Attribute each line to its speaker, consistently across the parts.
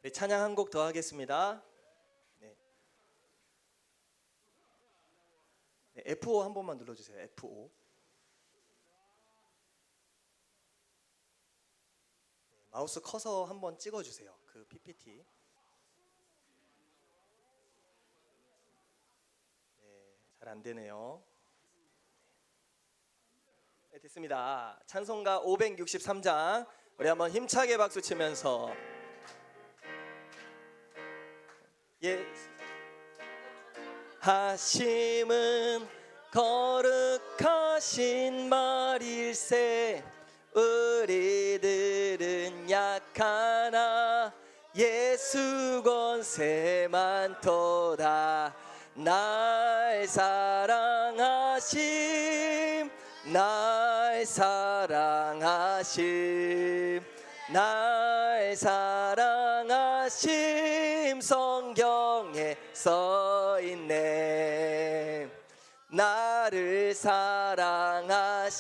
Speaker 1: 우리 찬양 한 곡 더 하겠습니다. 네. 네, F5 한 번만 눌러주세요. F5. 네, 마우스 커서 한번 찍어주세요. 그 PPT. 네, 잘 안 되네요. 네, 됐습니다. 찬송가 563장 우리 한번 힘차게 박수 치면서 하심은 거룩하신 말일세 우리들은 약하나 예수 권세 많도다. 날 사랑하심 날 사랑하심 날 사랑하심 성경에 써있네. 나를 사랑하시고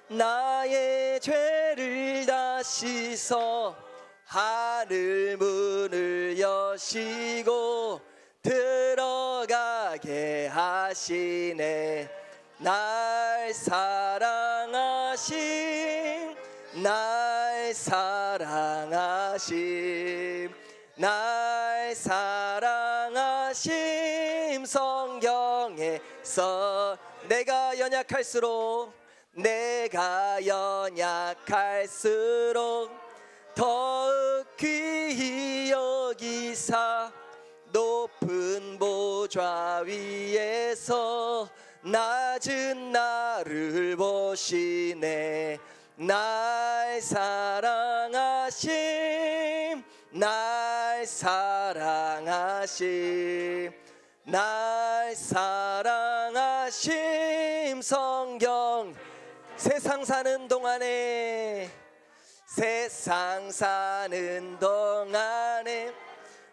Speaker 1: 나의 죄를 다 씻어 하늘 문을 여시고 들어가게 하시네. 날 사랑하심 날 사랑하심 날 사랑하심 성경에 써. 내가 연약할수록 더욱 귀히 여기사 높은 보좌 위에서 낮은 나를 보시네. 날 사랑하심 날 사랑하심 날 사랑하심 성경. 세상 사는 동안에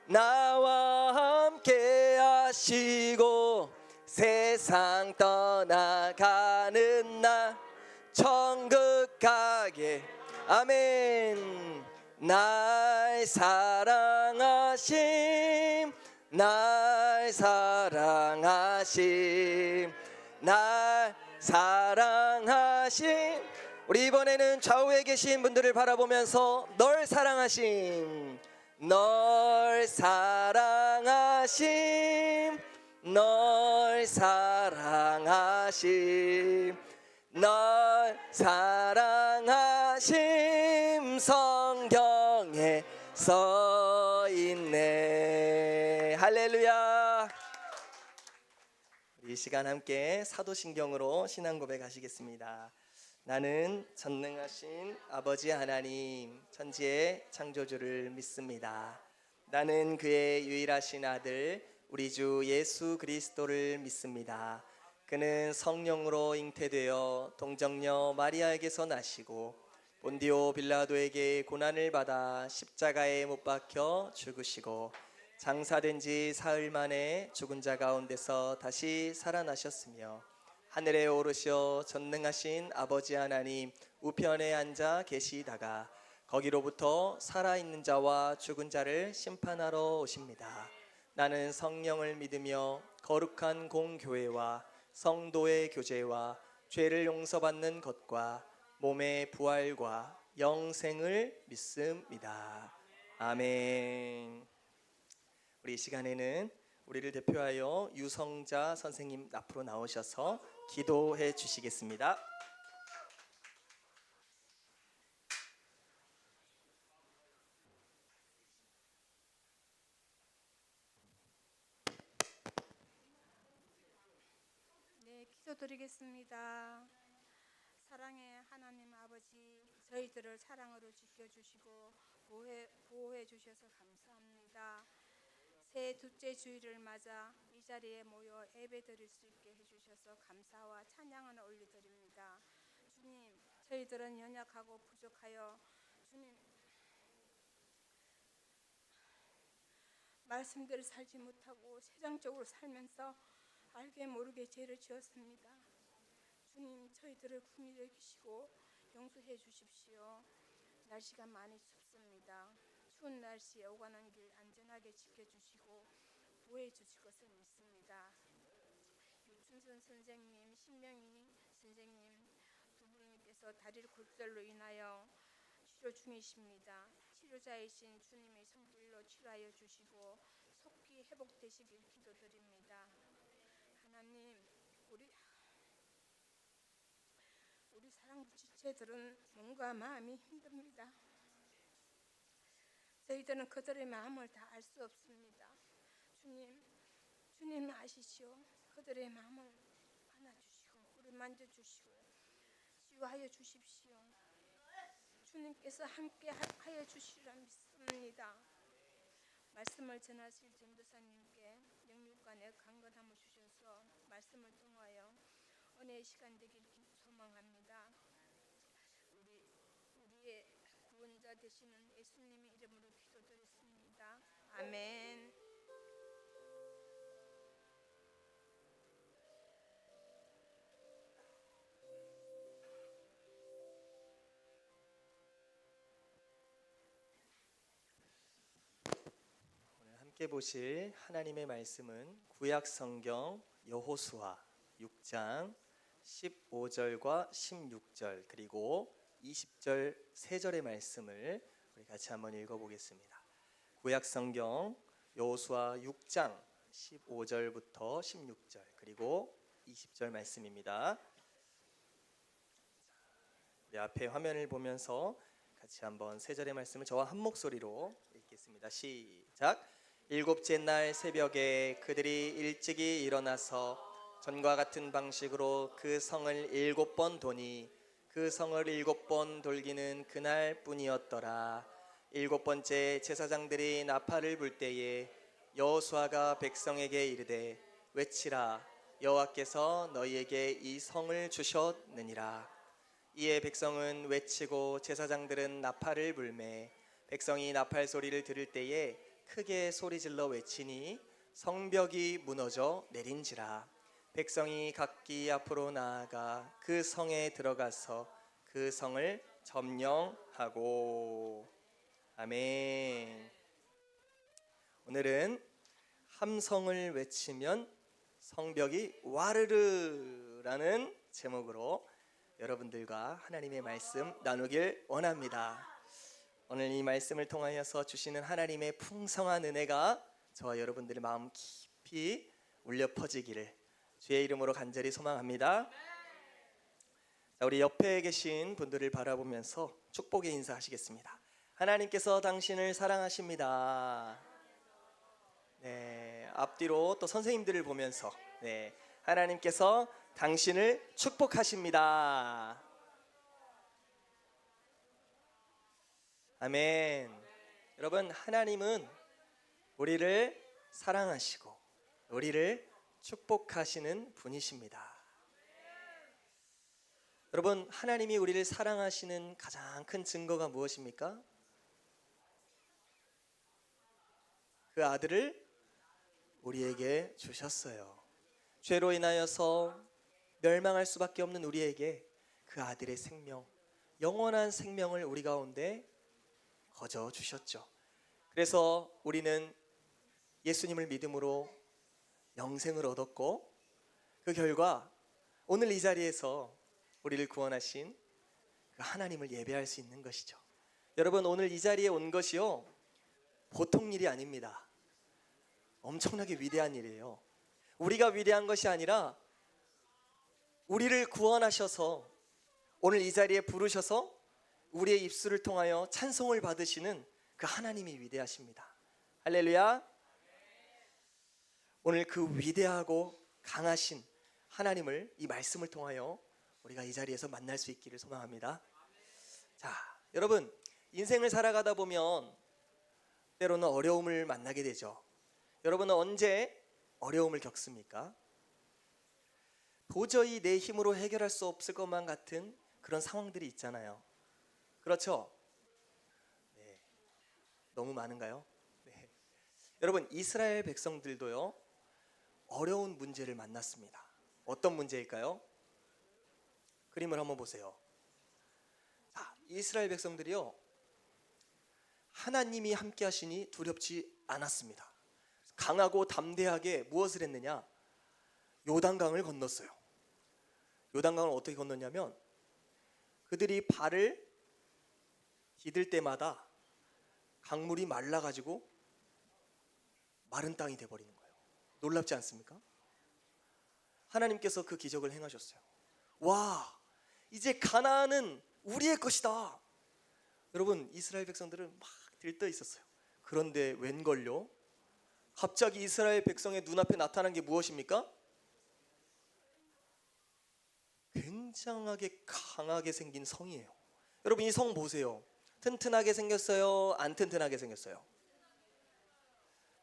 Speaker 1: 나와 함께 하시고 세상 떠나가는 날 천국 가게. 아멘. 날 사랑하심 날 사랑하심 날 사랑하심. 우리 이번에는 좌우에 계신 분들을 바라보면서 널 사랑하심 널 사랑하심 널 사랑하심 널 사랑하심 성경에 써있네. 할렐루야. 이 시간 함께 사도신경으로 신앙 고백하시겠습니다. 나는 전능하신 아버지 하나님 천지의 창조주를 믿습니다. 나는 그의 유일하신 아들 우리 주 예수 그리스도를 믿습니다. 그는 성령으로 잉태되어 동정녀 마리아에게서 나시고 본디오 빌라도에게 고난을 받아 십자가에 못 박혀 죽으시고 장사된 지 사흘 만에 죽은 자 가운데서 다시 살아나셨으며 하늘에 오르셔 전능하신 아버지 하나님 우편에 앉아 계시다가 거기로부터 살아있는 자와 죽은 자를 심판하러 오십니다. 나는 성령을 믿으며 거룩한 공교회와 성도의 교제와 죄를 용서받는 것과 몸의 부활과 영생을 믿습니다. 아멘. 우리 이 시간에는 우리를 대표하여 유성자 선생님 앞으로 나오셔서 기도해 주시겠습니다.
Speaker 2: 네, 기도드리겠습니다. 사랑의 하나님 아버지, 저희들을 사랑으로 지켜주시고 보호해 주셔서 감사합니다. 새 둘째 주일을 맞아 이 자리에 모여 예배드릴 수 있게 해주셔서 감사와 찬양을 올려드립니다. 주님, 저희들은 연약하고 부족하여 주님 말씀대로 살지 못하고 세상적으로 살면서 알게 모르게 죄를 지었습니다. 주님, 저희들을 긍휼히 여기시고 용서해 주십시오. 날씨가 많이 춥습니다. 추운 날씨에 오가는 길 안전하게 지켜주시고 보호해 주실 것을 믿습니다. 유춘선 선생님, 신명희 선생님 두 분께서 다리 골절로 인하여 치료 중이십니다. 치료자이신 주님의 손길로 치료하여 주시고 속히 회복되시길 기도드립니다. 하나님, 우리 사랑부 지체들은 몸과 마음이 힘듭니다. 저희들은 그들의 마음을 다 알 수 없습니다. 주님 아시시오. 그들의 마음을 안아주시고 우리 만져주시고 치유하여 주십시오. 주님께서 함께 하여 주시리라 믿습니다. 말씀을 전하실 전도사님께 영육간에 강건함을 주셔서 말씀을 통하여 은혜의 시간 되길 소망합니다. 우리의 구원자 되시는 예수님의 이름으로 기도드렸습니다. 아멘.
Speaker 1: 오늘 함께 보실 하나님의 말씀은 구약 성경 여호수아 6장 15절과 16절 그리고 20절 3절의 말씀을 우리 같이 한번 읽어보겠습니다. 구약 성경 여호수아 6장 15절부터 16절 그리고 20절 말씀입니다. 우리 앞에 화면을 보면서 같이 한번 3절의 말씀을 저와 한 목소리로 읽겠습니다. 시작. 일곱째 날 새벽에 그들이 일찍이 일어나서 전과 같은 방식으로 그 성을 7번 도니 그 성을 7번 돌기는 그날 뿐이었더라. 7번째 제사장들이 나팔을 불 때에 여호수아가 백성에게 이르되 외치라 여호와께서 너희에게 이 성을 주셨느니라. 이에 백성은 외치고 제사장들은 나팔을 불매 백성이 나팔 소리를 들을 때에 크게 소리질러 외치니 성벽이 무너져 내린지라. 백성이 각기 앞으로 나아가 그 성에 들어가서 그 성을 점령하고. 아멘. 오늘은 함성을 외치면 성벽이 와르르라는 제목으로 여러분들과 하나님의 말씀 나누길 원합니다. 오늘 이 말씀을 통하여서 주시는 하나님의 풍성한 은혜가 저와 여러분들의 마음 깊이 울려 퍼지기를 주의 이름으로 간절히 소망합니다. 자, 우리 옆에 계신 분들을 바라보면서 축복의 인사하시겠습니다. 하나님께서 당신을 사랑하십니다. 네, 앞뒤로 또 선생님들을 보면서 하나님께서 당신을 축복하십니다. 아멘. 여러분, 하나님은 우리를 사랑하시고 우리를 축복하시는 분이십니다. 여러분, 하나님이 우리를 사랑하시는 가장 큰 증거가 무엇입니까? 그 아들을 우리에게 주셨어요. 죄로 인하여서 멸망할 수밖에 없는 우리에게 그 아들의 생명, 영원한 생명을 우리 가운데 거저 주셨죠. 그래서 우리는 예수님을 믿음으로 영생을 얻었고 그 결과 오늘 이 자리에서 우리를 구원하신 그 하나님을 예배할 수 있는 것이죠. 여러분, 오늘 이 자리에 온 것이요 보통 일이 아닙니다. 엄청나게 위대한 일이에요. 우리가 위대한 것이 아니라 우리를 구원하셔서 오늘 이 자리에 부르셔서 우리의 입술을 통하여 찬송을 받으시는 그 하나님이 위대하십니다. 할렐루야. 오늘 그 위대하고 강하신 하나님을 이 말씀을 통하여 우리가 이 자리에서 만날 수 있기를 소망합니다. 자, 여러분, 인생을 살아가다 보면 때로는 어려움을 만나게 되죠. 여러분은 언제 어려움을 겪습니까? 도저히 내 힘으로 해결할 수 없을 것만 같은 그런 상황들이 있잖아요. 그렇죠? 네. 너무 많은가요? 네. 여러분, 이스라엘 백성들도요 어려운 문제를 만났습니다. 어떤 문제일까요? 그림을 한번 보세요. 자, 이스라엘 백성들이요 하나님이 함께 하시니 두렵지 않았습니다. 강하고 담대하게 무엇을 했느냐? 요단강을 건넜어요. 요단강을 어떻게 건넜냐면 그들이 발을 디딜 때마다 강물이 말라가지고 마른 땅이 돼버리는 거예요. 놀랍지 않습니까? 하나님께서 그 기적을 행하셨어요. 와, 이제 가나안은 우리의 것이다. 여러분, 이스라엘 백성들은 막 들떠 있었어요. 그런데 웬걸요? 갑자기 이스라엘 백성의 눈앞에 나타난 게 무엇입니까? 굉장하게 강하게 생긴 성이에요. 여러분, 이 성 보세요. 튼튼하게 생겼어요? 안 튼튼하게 생겼어요?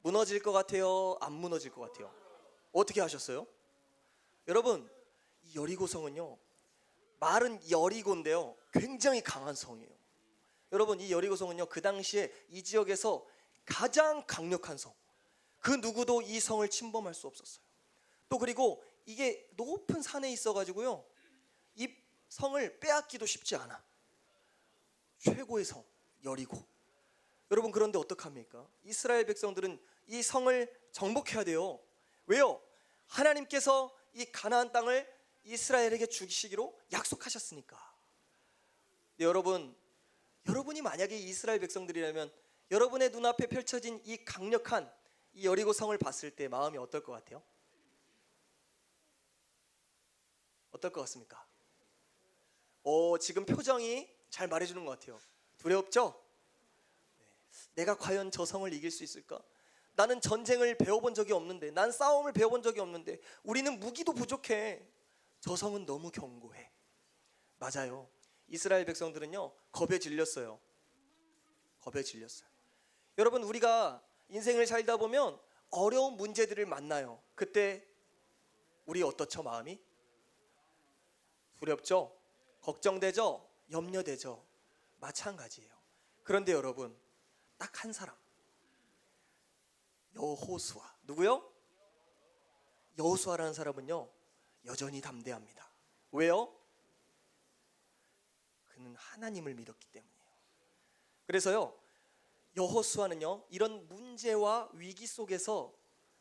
Speaker 1: 무너질 것 같아요? 안 무너질 것 같아요? 어떻게 하셨어요? 여러분, 이 여리고성은요, 말은 여리고인데요, 굉장히 강한 성이에요. 여러분, 이 여리고성은요, 그 당시에 이 지역에서 가장 강력한 성, 그 누구도 이 성을 침범할 수 없었어요. 또 그리고 이게 높은 산에 있어가지고요, 이 성을 빼앗기도 쉽지 않아. 최고의 성, 여리고. 여러분, 그런데 어떡합니까? 이스라엘 백성들은 이 성을 정복해야 돼요. 왜요? 하나님께서 이 가나안 땅을 이스라엘에게 주시기로 약속하셨으니까. 네, 여러분이 만약에 이스라엘 백성들이라면 여러분의 눈앞에 펼쳐진 이 강력한 이 여리고 성을 봤을 때 마음이 어떨 것 같아요? 어떨 것 같습니까? 지금 표정이 잘 말해주는 것 같아요. 두렵죠? 내가 과연 저 성을 이길 수 있을까? 나는 전쟁을 배워본 적이 없는데, 난 싸움을 배워본 적이 없는데, 우리는 무기도 부족해. 저 성은 너무 견고해. 맞아요. 이스라엘 백성들은요, 겁에 질렸어요. 겁에 질렸어요. 여러분, 우리가 인생을 살다 보면 어려운 문제들을 만나요. 그때 우리 어떻죠? 마음이? 두렵죠? 걱정되죠? 염려되죠? 마찬가지예요. 그런데 여러분, 딱 한 사람, 여호수아. 누구요? 여호수아라는 사람은요, 여전히 담대합니다. 왜요? 그는 하나님을 믿었기 때문이에요. 그래서요, 여호수아는요, 이런 문제와 위기 속에서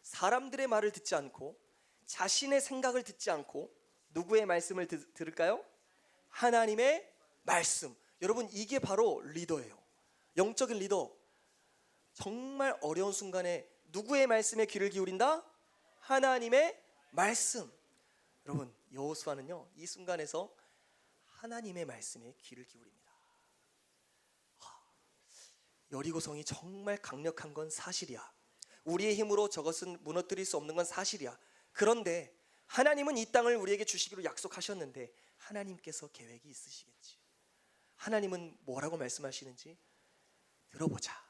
Speaker 1: 사람들의 말을 듣지 않고 자신의 생각을 듣지 않고 누구의 말씀을 들을까요? 하나님의 말씀. 여러분, 이게 바로 리더예요. 영적인 리더. 정말 어려운 순간에 누구의 말씀에 귀를 기울인다? 하나님의 말씀. 여러분, 여호수아는요, 이 순간에서 하나님의 말씀에 귀를 기울입니다. 여리고성이 정말 강력한 건 사실이야. 우리의 힘으로 저것은 무너뜨릴 수 없는 건 사실이야. 그런데 하나님은 이 땅을 우리에게 주시기로 약속하셨는데 하나님께서 계획이 있으시겠지. 하나님은 뭐라고 말씀하시는지 들어보자.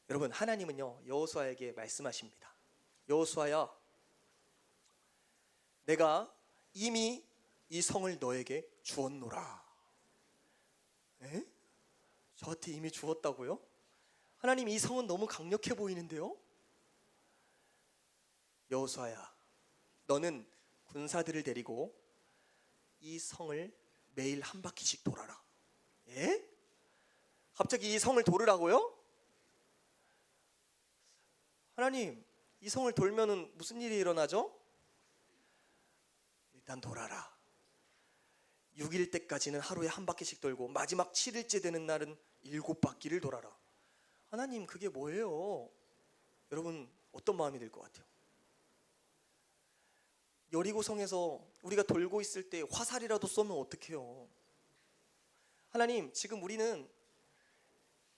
Speaker 1: 여러분, 하나님은요, 여호수아에게 말씀하십니다. 여호수아야, 내가 이미 이 성을 너에게 주었노라. 에? 저한테 이미 주었다고요? 하나님, 이 성은 너무 강력해 보이는데요? 여호수아야, 너는 군사들을 데리고 이 성을 매일 한 바퀴씩 돌아라. 예? 갑자기 이 성을 돌으라고요? 하나님, 이 성을 돌면은 무슨 일이 일어나죠? 일단 돌아라. 6일 때까지는 하루에 한 바퀴씩 돌고 마지막 7일째 되는 날은 7바퀴를 돌아라. 하나님, 그게 뭐예요? 여러분, 어떤 마음이 들 것 같아요? 여리고성에서 우리가 돌고 있을 때 화살이라도 쏘면 어떡해요? 하나님, 지금 우리는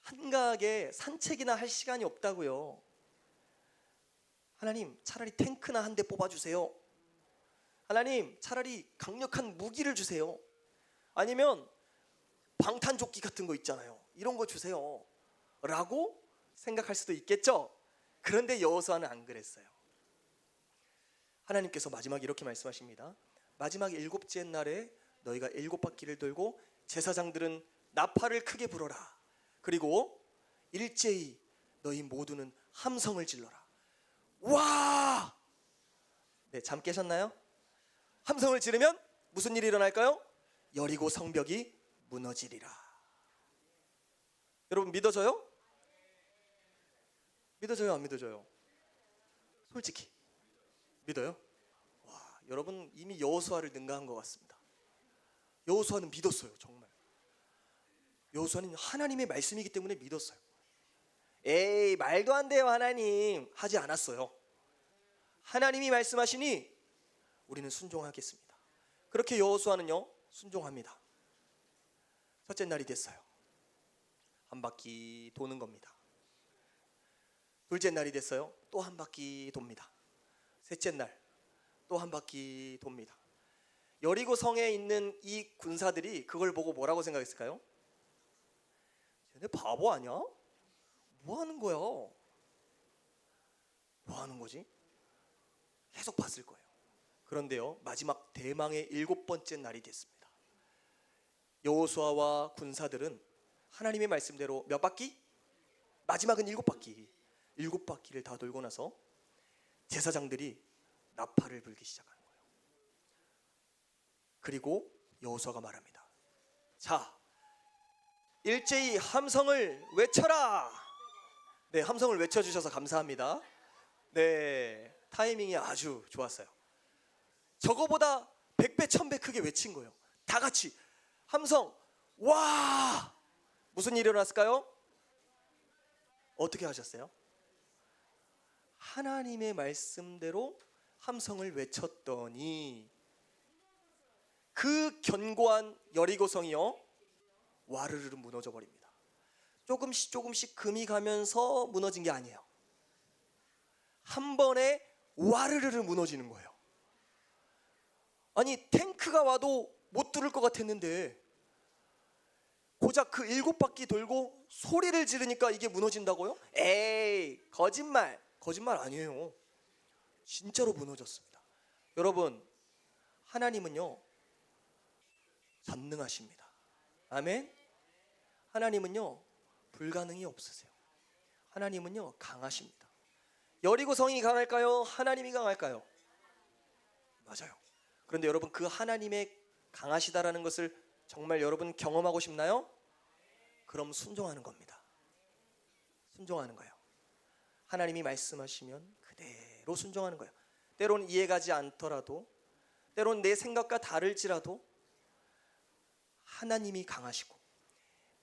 Speaker 1: 한가하게 산책이나 할 시간이 없다고요. 하나님, 차라리 탱크나 한 대 뽑아주세요. 하나님, 차라리 강력한 무기를 주세요. 아니면 방탄조끼 같은 거 있잖아요. 이런 거 주세요. 라고 생각할 수도 있겠죠. 그런데 여호수아는 안 그랬어요. 하나님께서 마지막 이렇게 말씀하십니다. 마지막 7째 날에 너희가 7바퀴를 돌고 제사장들은 나팔을 크게 불어라. 그리고 일제히 너희 모두는 함성을 질러라. 와! 네, 잠 깨셨나요? 함성을 지르면 무슨 일이 일어날까요? 여리고 성벽이 무너지리라. 여러분 믿어져요? 믿어져요, 안 믿어져요? 솔직히 믿어요? 와, 여러분 이미 여호수아를 능가한 것 같습니다. 여호수아는 믿었어요, 정말. 여호수아는 하나님의 말씀이기 때문에 믿었어요. 에이, 말도 안 돼요, 하나님 하지 않았어요. 하나님이 말씀하시니 우리는 순종하겠습니다. 그렇게 여호수아는요 순종합니다. 첫째 날이 됐어요. 한 바퀴 도는 겁니다. 둘째 날이 됐어요. 또 한 바퀴 돕니다. 셋째 날 또 한 바퀴 돕니다. 여리고 성에 있는 이 군사들이 그걸 보고 뭐라고 생각했을까요? 쟤네 바보 아니야? 뭐 하는 거야? 뭐 하는 거지? 계속 봤을 거예요. 그런데요, 마지막 대망의 7번째 날이 됐습니다. 여호수아와 군사들은 하나님의 말씀대로 몇 바퀴? 마지막은 7바퀴. 7바퀴를 다 돌고 나서 제사장들이 나팔을 불기 시작하는 거예요. 그리고 여호수아가 말합니다. 자, 일제히 함성을 외쳐라. 네, 함성을 외쳐주셔서 감사합니다. 네, 타이밍이 아주 좋았어요. 저거보다 100배 1000배 크게 외친 거예요. 다 같이 함성. 와, 무슨 일이 일어났을까요? 어떻게 하셨어요? 하나님의 말씀대로 함성을 외쳤더니 그 견고한 여리고성이요 와르르 무너져 버립니다. 조금씩 금이 가면서 무너진 게 아니에요. 한 번에 와르르 무너지는 거예요. 아니, 탱크가 와도 못 뚫을 것 같았는데 고작 그 7바퀴 돌고 소리를 지르니까 이게 무너진다고요? 에이, 거짓말 아니에요. 진짜로 무너졌습니다. 여러분, 하나님은요 전능하십니다. 아멘. 하나님은요 불가능이 없으세요. 하나님은요 강하십니다. 여리고 성이 강할까요? 하나님이 강할까요? 맞아요. 그런데 여러분, 그 하나님의 강하시다라는 것을 정말 여러분 경험하고 싶나요? 그럼 순종하는 겁니다. 순종하는 거예요. 하나님이 말씀하시면 그대로 순종하는 거예요. 때론 이해가지 않더라도, 때론 내 생각과 다를지라도 하나님이 강하시고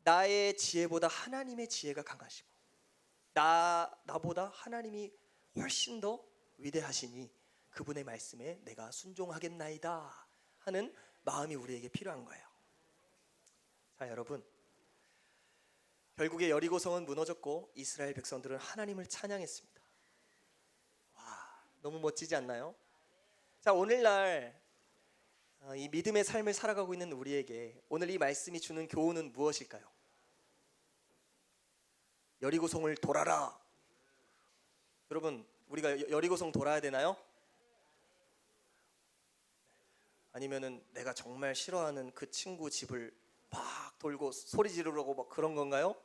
Speaker 1: 나의 지혜보다 하나님의 지혜가 강하시고 나보다 하나님이 훨씬 더 위대하시니 그분의 말씀에 내가 순종하겠나이다 하는 마음이 우리에게 필요한 거예요. 자, 여러분, 결국에 여리고성은 무너졌고 이스라엘 백성들은 하나님을 찬양했습니다. 와, 너무 멋지지 않나요? 자, 오늘날 이 믿음의 삶을 살아가고 있는 우리에게 오늘 이 말씀이 주는 교훈은 무엇일까요? 여리고성을 돌아라. 여러분, 우리가 여리고성 돌아야 되나요? 아니면은 내가 정말 싫어하는 그 친구 집을 막 돌고 소리 지르려고 막 그런 건가요?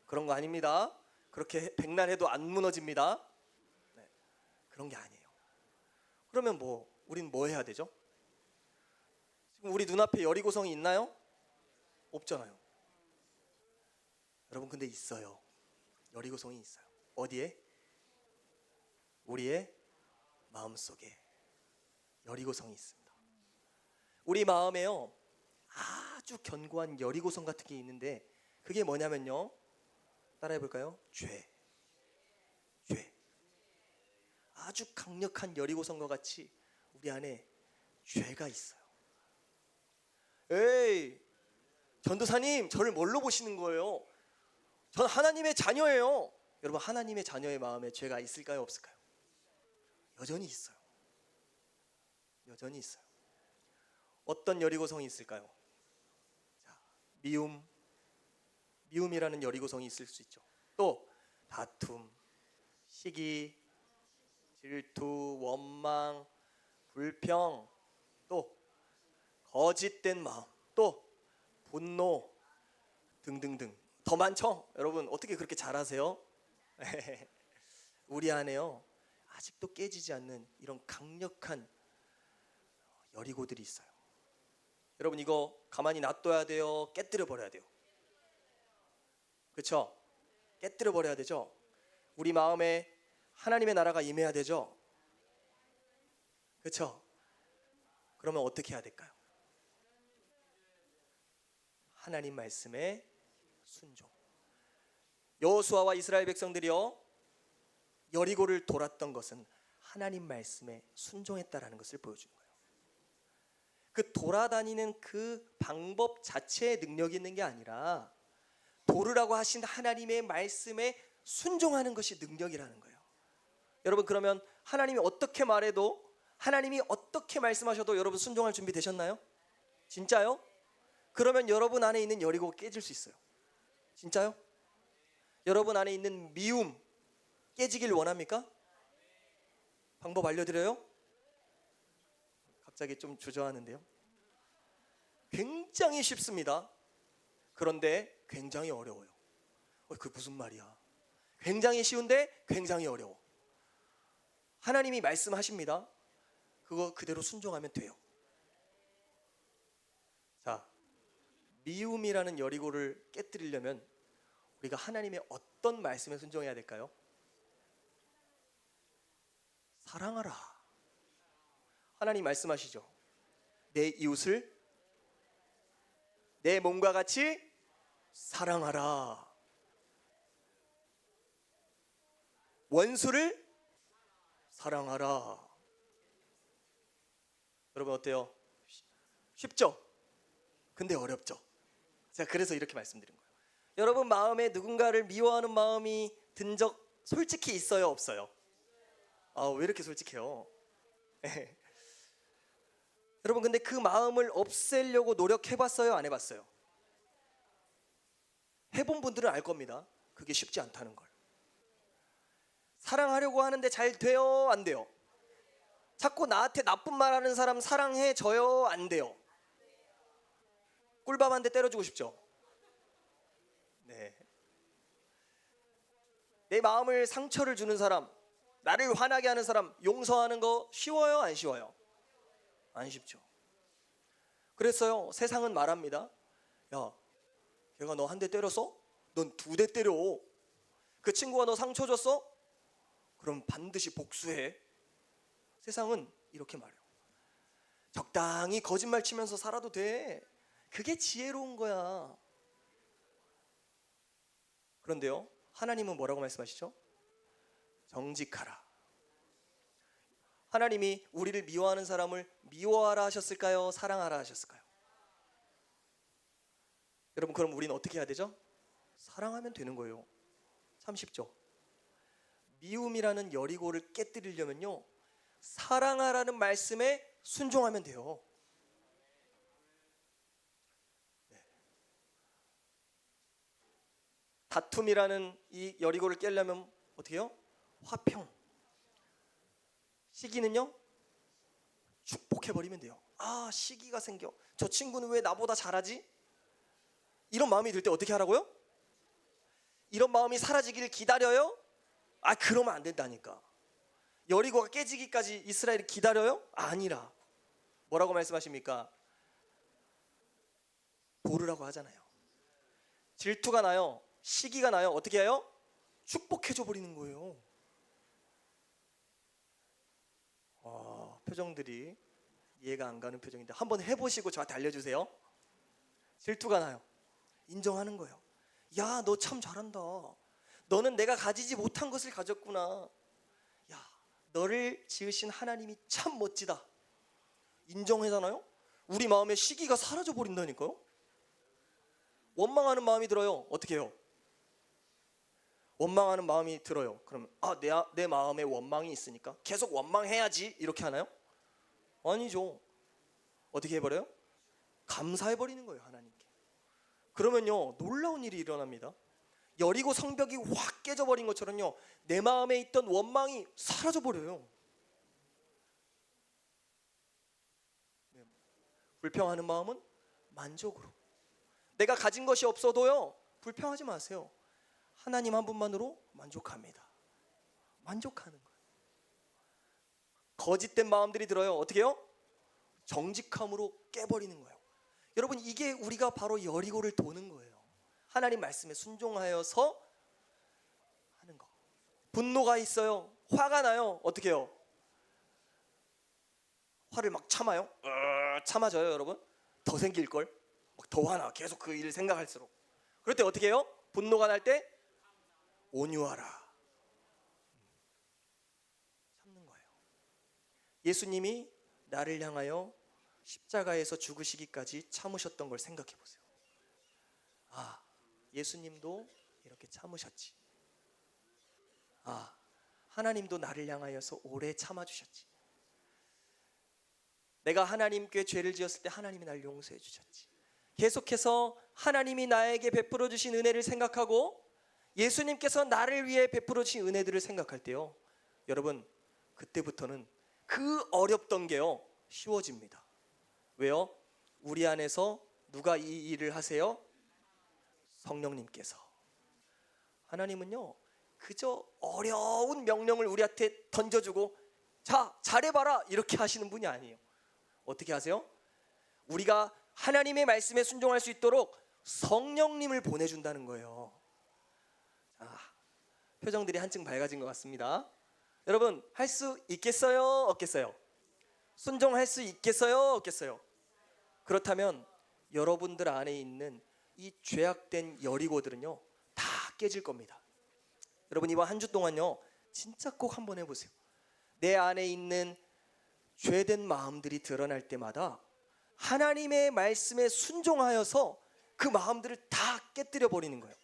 Speaker 1: 그런 거 아닙니다. 그렇게 백날 해도 안 무너집니다. 네, 그런 게 아니에요. 그러면 우린 뭐 해야 되죠? 지금 우리 눈앞에 여리고성이 있나요? 없잖아요. 여러분, 근데 있어요. 여리고성이 있어요. 어디에? 우리의 마음속에 여리고성이 있습니다. 우리 마음에요 아주 견고한 여리고성 같은 게 있는데 그게 뭐냐면요, 따라해 볼까요? 죄. 아주 강력한 여리고성과 같이 우리 안에 죄가 있어요. 에이, 전도사님, 저를 뭘로 보시는 거예요? 전 하나님의 자녀예요. 여러분, 하나님의 자녀의 마음에 죄가 있을까요, 없을까요? 여전히 있어요. 여전히 있어요. 어떤 여리고성이 있을까요? 자, 미움이라는 여리고성이 있을 수 있죠. 또 다툼, 시기, 질투, 원망, 불평, 또 거짓된 마음, 또 분노 등등등 더 많죠? 여러분, 어떻게 그렇게 잘하세요? 우리 안에요 아직도 깨지지 않는 이런 강력한 여리고들이 있어요. 여러분, 이거 가만히 놔둬야 돼요? 깨뜨려 버려야 돼요? 그렇죠? 깨뜨려 버려야 되죠. 우리 마음에 하나님의 나라가 임해야 되죠. 그렇죠? 그러면 어떻게 해야 될까요? 하나님 말씀에 순종. 여호수아와 이스라엘 백성들이요, 여리고를 돌았던 것은 하나님 말씀에 순종했다라는 것을 보여주는 거예요. 그 돌아다니는 그 방법 자체에 능력이 있는 게 아니라 도르라고 하신 하나님의 말씀에 순종하는 것이 능력이라는 거예요. 여러분, 그러면 하나님이 어떻게 말해도, 하나님이 어떻게 말씀하셔도 여러분 순종할 준비 되셨나요? 진짜요? 그러면 여러분 안에 있는 여리고가 깨질 수 있어요. 진짜요? 여러분 안에 있는 미움 깨지길 원합니까? 방법 알려드려요? 갑자기 좀 주저하는데요. 굉장히 쉽습니다. 그런데 굉장히 어려워요. 그게 무슨 말이야? 굉장히 쉬운데 굉장히 어려워. 하나님이 말씀하십니다. 그거 그대로 순종하면 돼요. 자, 미움이라는 여리고를 깨뜨리려면 우리가 하나님의 어떤 말씀에 순종해야 될까요? 사랑하라. 하나님 말씀하시죠. 내 이웃을 내 몸과 같이 사랑하라. 원수를 사랑하라. 여러분 어때요? 쉽죠? 근데 어렵죠? 제가 그래서 이렇게 말씀드린 거예요. 여러분 마음에 누군가를 미워하는 마음이 든 적 솔직히 있어요, 없어요? 왜 이렇게 솔직해요? 여러분, 근데 그 마음을 없애려고 노력해봤어요, 안 해봤어요? 해본 분들은 알 겁니다. 그게 쉽지 않다는 걸. 사랑하려고 하는데 잘 돼요, 안 돼요? 자꾸 나한테 나쁜 말 하는 사람 사랑해줘요, 안 돼요? 꿀밤 한 대 때려주고 싶죠? 네. 내 마음을 상처를 주는 사람, 나를 화나게 하는 사람 용서하는 거 쉬워요, 안 쉬워요? 안 쉽죠. 그랬어요. 세상은 말합니다. 야, 걔가 너 한 대 때렸어? 넌 2대 때려. 그 친구가 너 상처 줬어? 그럼 반드시 복수해. 세상은 이렇게 말해요. 적당히 거짓말 치면서 살아도 돼. 그게 지혜로운 거야. 그런데요, 하나님은 뭐라고 말씀하시죠? 정직하라. 하나님이 우리를 미워하는 사람을 미워하라 하셨을까요? 사랑하라 하셨을까요? 여러분, 그럼 우리는 어떻게 해야 되죠? 사랑하면 되는 거예요. 참 쉽죠? 미움이라는 여리고를 깨뜨리려면요, 사랑하라는 말씀에 순종하면 돼요. 네. 다툼이라는 이 여리고를 깨려면 어떻게 해요? 화평. 시기는요, 축복해버리면 돼요. 시기가 생겨. 저 친구는 왜 나보다 잘하지? 이런 마음이 들 때 어떻게 하라고요? 이런 마음이 사라지기를 기다려요? 그러면 안 된다니까. 여리고가 깨지기까지 이스라엘이 기다려요? 아니라. 뭐라고 말씀하십니까? 도르라고 하잖아요. 질투가 나요. 시기가 나요. 어떻게 해요? 축복해줘 버리는 거예요. 표정들이 이해가 안 가는 표정인데 한번 해보시고 저한테 알려주세요. 질투가 나요. 인정하는 거예요. 야, 너 참 잘한다. 너는 내가 가지지 못한 것을 가졌구나. 야, 너를 지으신 하나님이 참 멋지다. 인정하잖아요. 우리 마음의 시기가 사라져 버린다니까요. 원망하는 마음이 들어요. 어떻게 해요? 원망하는 마음이 들어요. 그러면 내 마음에 원망이 있으니까 계속 원망해야지 이렇게 하나요? 아니죠. 어떻게 해버려요? 감사해버리는 거예요, 하나님께. 그러면요, 놀라운 일이 일어납니다. 여리고 성벽이 확 깨져버린 것처럼요, 내 마음에 있던 원망이 사라져버려요. 네. 불평하는 마음은 만족으로. 내가 가진 것이 없어도요, 불평하지 마세요. 하나님 한 분만으로 만족합니다. 만족하는 거예요. 거짓된 마음들이 들어요. 어떻게 해요? 정직함으로 깨버리는 거예요. 여러분, 이게 우리가 바로 여리고를 도는 거예요. 하나님 말씀에 순종하여서 하는 거. 분노가 있어요. 화가 나요. 어떻게 해요? 화를 막 참아요. 참아져요, 여러분? 더 생길걸? 더 화나. 계속 그 일을 생각할수록. 그럴 때 어떻게 해요? 분노가 날 때 온유하라. 참는 거예요. 예수님이 나를 향하여 십자가에서 죽으시기까지 참으셨던 걸 생각해 보세요. 아, 예수님도 이렇게 참으셨지. 아, 하나님도 나를 향하여서 오래 참아주셨지. 내가 하나님께 죄를 지었을 때 하나님이 날 용서해 주셨지. 계속해서 하나님이 나에게 베풀어 주신 은혜를 생각하고 예수님께서 나를 위해 베풀어 주신 은혜들을 생각할 때요, 여러분, 그때부터는 그 어렵던 게요 쉬워집니다. 왜요? 우리 안에서 누가 이 일을 하세요? 성령님께서. 하나님은요 그저 어려운 명령을 우리한테 던져주고 자 잘해봐라 이렇게 하시는 분이 아니에요. 어떻게 하세요? 우리가 하나님의 말씀에 순종할 수 있도록 성령님을 보내준다는 거예요. 자, 표정들이 한층 밝아진 것 같습니다. 여러분, 할 수 있겠어요? 없겠어요? 순종할 수 있겠어요? 없겠어요? 그렇다면 여러분들 안에 있는 이 죄악된 여리고들은요 다 깨질 겁니다. 여러분, 이번 한 주 동안요 진짜 꼭 한번 해보세요. 내 안에 있는 죄된 마음들이 드러날 때마다 하나님의 말씀에 순종하여서 그 마음들을 다 깨뜨려 버리는 거예요.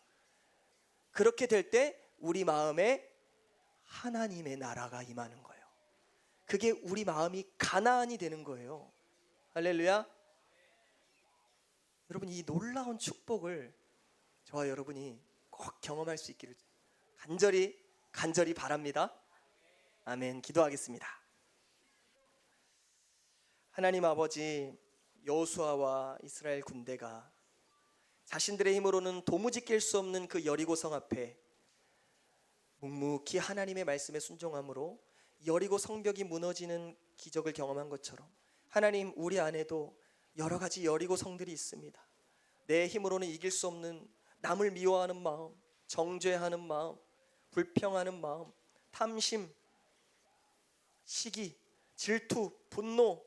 Speaker 1: 그렇게 될 때 우리 마음에 하나님의 나라가 임하는 거예요. 그게 우리 마음이 가나안이 되는 거예요. 할렐루야. 여러분, 이 놀라운 축복을 저와 여러분이 꼭 경험할 수 있기를 간절히 바랍니다. 아멘. 기도하겠습니다. 하나님 아버지, 여호수아와 이스라엘 군대가 자신들의 힘으로는 도무지 깰 수 없는 그 여리고성 앞에 묵묵히 하나님의 말씀에 순종함으로 여리고 성벽이 무너지는 기적을 경험한 것처럼 하나님, 우리 안에도 여러 가지 여리고 성들이 있습니다. 내 힘으로는 이길 수 없는 남을 미워하는 마음, 정죄하는 마음, 불평하는 마음, 탐심, 시기, 질투, 분노,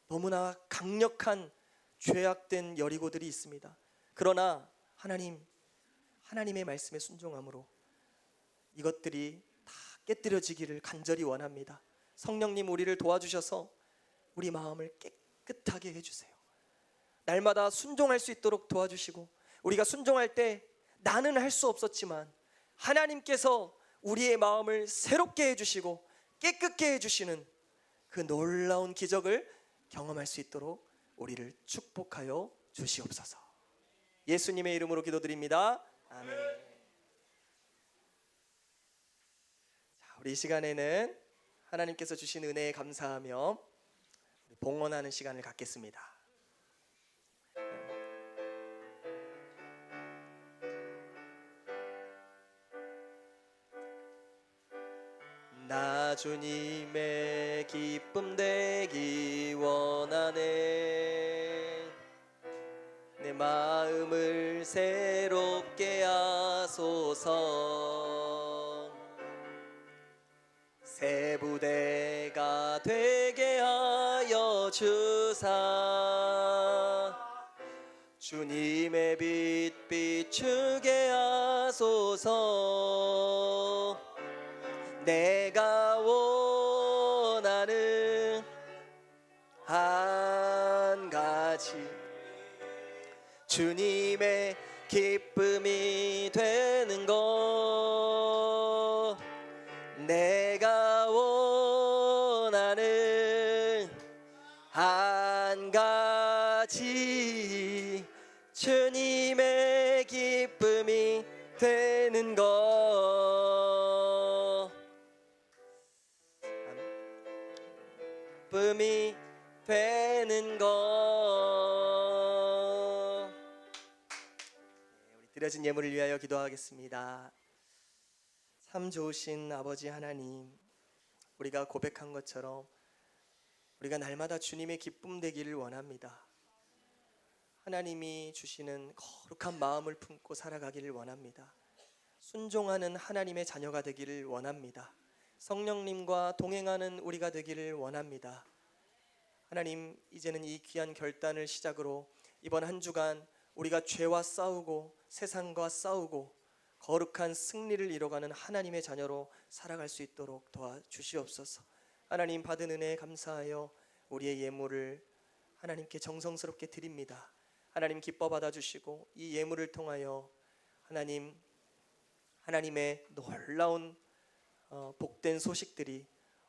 Speaker 1: 너무나 강력한 죄악된 여리고들이 있습니다. 그러나 하나님의 말씀에 순종함으로 이것들이 다 깨뜨려지기를 간절히 원합니다. 성령님, 우리를 도와주셔서 우리 마음을 깨끗하게 해주세요. 날마다 순종할 수 있도록 도와주시고, 우리가 순종할 때 나는 할 수 없었지만 하나님께서 우리의 마음을 새롭게 해주시고 깨끗게 해주시는 그 놀라운 기적을 경험할 수 있도록 우리를 축복하여 주시옵소서. 예수님의 이름으로 기도드립니다. 아멘. 자, 우리 이 시간에는 하나님께서 주신 은혜에 감사하며 봉헌하는 시간을 갖겠습니다. 나 주님의 기쁨 되기 원하네. 내 마음을 새롭게 하소서. 새 부대가 되게 하여 주사. 주님의 빛 비추게 하소서. 내가 원하는 한 가지, 주님의 기쁨이 되는 것. 내가 원하는 한 가지, 주님의 기쁨이 되는 것. 기쁨이 되는 것. 우리 드려진 예물을 위하여 기도하겠습니다. 참 좋으신 아버지 하나님, 우리가 고백한 것처럼 우리가 날마다 주님의 기쁨 되기를 원합니다. 하나님이 주시는 거룩한 마음을 품고 살아가기를 원합니다. 순종하는 하나님의 자녀가 되기를 원합니다. 성령님과 동행하는 우리가 되기를 원합니다. 하나님, 이제는 이 귀한 결단을 시작으로 이번 한 주간 우리가 죄와 싸우고 세상과 싸우고 거룩한 승리를 이뤄가는 하나님의 자녀로 살아갈 수 있도록 도와주시옵소서. 하나님, 받은 은혜에 감사하여 우리의 예물을 하나님께 정성스럽게 드립니다. 하나님, 기뻐 받아주시고 이 예물을 통하여 하나님의 놀라운 복된 소식들이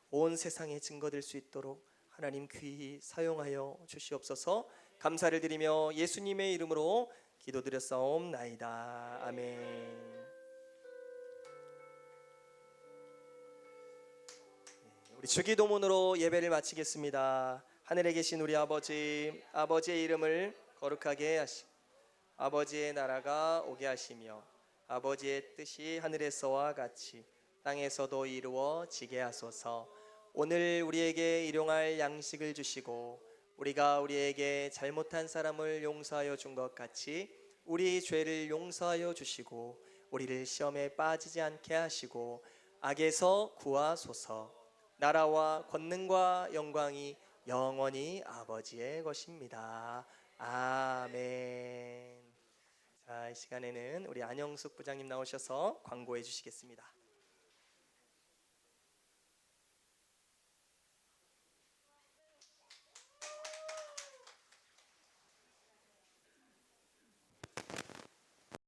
Speaker 1: 온 세상에 증거될 수 있도록 하나님 귀히 사용하여 주시옵소서. 감사를 드리며 예수님의 이름으로 기도드렸사옵나이다. 아멘. 우리 주기도문으로 예배를 마치겠습니다. 하늘에 계신 우리 아버지, 아버지의 이름을 거룩하게 하시고 아버지의 나라가 오게 하시며 아버지의 뜻이 하늘에서와 같이 땅에서도 이루어지게 하소서. 오늘 우리에게 일용할 양식을 주시고 우리가 우리에게 잘못한 사람을 용서하여 준 것 같이 우리 죄를 용서하여 주시고 우리를 시험에 빠지지 않게 하시고 악에서 구하소서. 나라와 권능과 영광이 영원히 아버지의 것입니다. 아멘. 자, 이 시간에는 우리 안영숙 부장님 나오셔서 광고해 주시겠습니다.